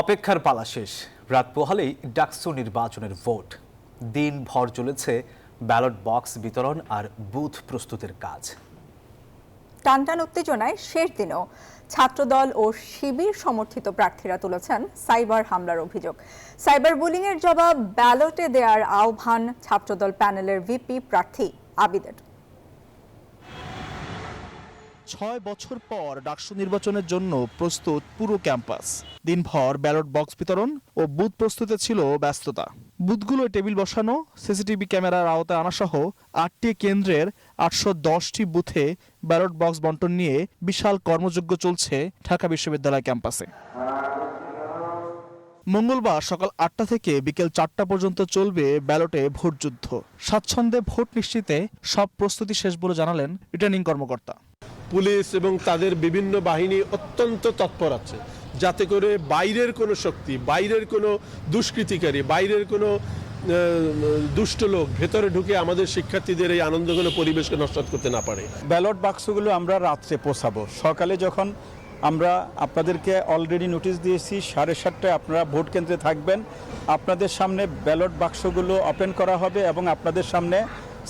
অপেক্ষার পালা শেষ। রাত পোহালেই ডাকসু নির্বাচনের ভোট। দিনভর চলেছে ব্যালট বক্স বিতরণ আর বুথ প্রস্তুতের কাজ। টানটান উত্তেজনায় শেষ দিনেও ছাত্রদল ও শিবির সমর্থিত প্রার্থীরা তুলেছেন সাইবার হামলার অভিযোগ। সাইবার বুলিংয়ের জবাব ব্যালটে দেওয়ার আহ্বান ছাত্রদল প্যানেলের ভিপি প্রার্থী আবিদের। ৬ বছর পর ডাকসু নির্বাচনের জন্য প্রস্তুত পুরো ক্যাম্পাস। দিনভর ব্যালট বক্স বিতরণ ও বুথ প্রস্তুতে ছিল ব্যস্ততা। বুথগুলোয় টেবিল বসানো, সিসিটিভি ক্যামেরার আওতায় আনাসহ ৮টি কেন্দ্রের ৮১০টি বুথে ব্যালট বক্স বন্টন নিয়ে বিশাল কর্মযজ্ঞ চলছে ঢাকা বিশ্ববিদ্যালয় ক্যাম্পাসে। মঙ্গলবার সকাল ৮টা থেকে বিকেল ৪টা পর্যন্ত চলবে ব্যালটে ভোটযুদ্ধ। স্বাচ্ছন্দ্যে ভোট নিশ্চিতে সব প্রস্তুতি শেষ বলে জানালেন রিটার্নিং কর্মকর্তা। পুলিশ এবং তাদের বিভিন্ন বাহিনী অত্যন্ত তৎপর আছে, যাতে করে বাইরের কোনো শক্তি, বাইরের কোনো দুষ্কৃতিকারী, বাইরের কোনো দুষ্ট লোক ভেতরে ঢুকে আমাদের শিক্ষার্থীদের এই আনন্দঘন পরিবেশকে নষ্ট করতে না পারে। ব্যালট বাক্সগুলো আমরা রাত্রে পৌঁছাবো। সকালে যখন আমরা আপনাদেরকে অলরেডি নোটিশ দিয়েছি 7:30টায় আপনারা ভোট কেন্দ্রে থাকবেন। আপনাদের সামনে ব্যালট বাক্সগুলো ওপেন করা হবে এবং আপনাদের সামনে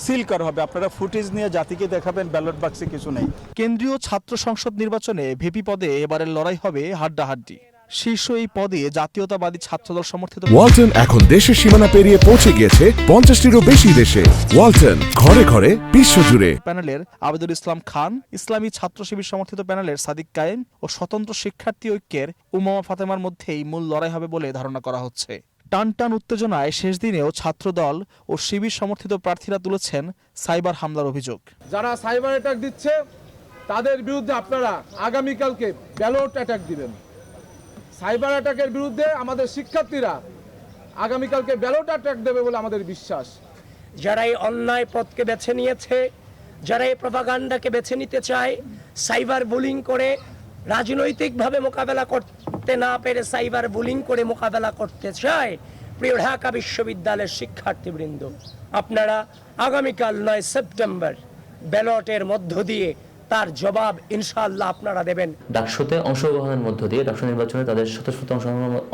সিল করা হবে। আপনারা ফুটেজ নিয়ে জাতিকে দেখাবেন ব্যালট বাক্সে কিছু নেই। কেন্দ্রীয় ছাত্র সংসদ নির্বাচনে ভিপি পদে এবারের লড়াই হবে হাড্ডাহাড্ডি। শীর্ষ এই পদে জাতীয়তাবাদী ছাত্রদল সমর্থিত ওয়ালটন এখন দেশের সীমানা পেরিয়ে পৌঁছে গিয়েছে 50টিরও বেশি দেশে। ওয়ালটন, ঘরে ঘরে বিশ্বজুড়ে। প্যানেলের আবেদুল ইসলাম খান, ইসলামী ছাত্র শিবির সমর্থিত প্যানেলের সাদিক কায়েম ও স্বতন্ত্র শিক্ষার্থী ঐক্যের উমামা ফাতেমার মধ্যেই মূল লড়াই হবে বলে ধারণা করা হচ্ছে। টানটান উত্তেজনায় শেষ দিনেও ছাত্রদল ও শিবির সমর্থিত প্রার্থীরা তুলেছেন সাইবার হামলার অভিযোগ। যারা সাইবার অ্যাটাক দিচ্ছে তাদের বিরুদ্ধে আপনারা আগামীকালকে ব্যালট অ্যাটাক দিবেন। সাইবার অ্যাটাকের বিরুদ্ধে আমাদের শিক্ষার্থীরা আগামীকালকে ব্যালট অ্যাটাক দেবে বলে আমাদের বিশ্বাস। যারা এই অন্যায় পথকে বেছে নিয়েছে, যারা এই প্রপাগান্ডাকে বেছে নিতে চায়, সাইবার বুলিং করে রাজনৈতিকভাবে মোকাবেলা করতে না পেরে সাইবার বুলিং করে মোকাবেলা করতে চায়, প্রিয় ঢাকা বিশ্ববিদ্যালয়ের শিক্ষার্থীবৃন্দ, আপনারা আগামীকাল ৯ সেপ্টেম্বর ব্যালটের মধ্য দিয়ে তার জবাব ইনশাআল্লাহ আপনারা দেবেন। ডাকসুতে অংশগ্রহণের মধ্য দিয়ে, ডাকসু নির্বাচনে তাদের স্বতঃস্ফূর্ত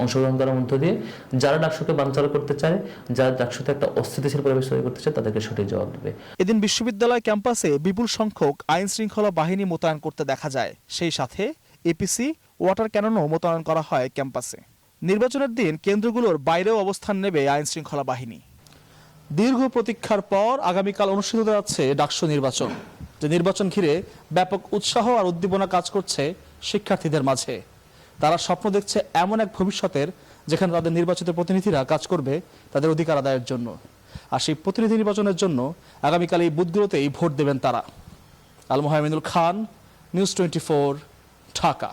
অংশগ্রহণ করার মধ্য দিয়ে যারা ডাকসুকে বানচাল করতে চায়, যারা ডাকসুতে একটা অস্থিতিশীল পরিবেশ তৈরি করতে চায়, তাদেরকে সঠিক জবাব দেবে। এদিন বিশ্ববিদ্যালয় ক্যাম্পাসে বিপুল সংখ্যক আইন শৃঙ্খলা বাহিনী মোতায়েন করতে দেখা যায়। সেই সাথে এপিসি, ওয়াটার ক্যাননও মোতায়েন করা হয় ক্যাম্পাসে। নির্বাচনের দিন কেন্দ্রগুলোর বাইরেও অবস্থান নেবে আইন শৃঙ্খলা বাহিনী। দীর্ঘ প্রতীক্ষার পর আগামীকাল অনুষ্ঠিত হতে যাচ্ছে ডাকসু নির্বাচন। যে নির্বাচন ঘিরে ব্যাপক উৎসাহ আর উদ্দীপনা কাজ করছে শিক্ষার্থীদের মাঝে। তারা স্বপ্ন দেখছে এমন এক ভবিষ্যতের যেখানে তাদের নির্বাচিত প্রতিনিধিরা কাজ করবে তাদের অধিকার আদায়ের জন্য। আর সেই প্রতিনিধি নির্বাচনের জন্য আগামীকাল এই বুথগুলোতেই ভোট দেবেন তারা। আল মোহাম্মদুল খান, নিউজ 24, ঢাকা।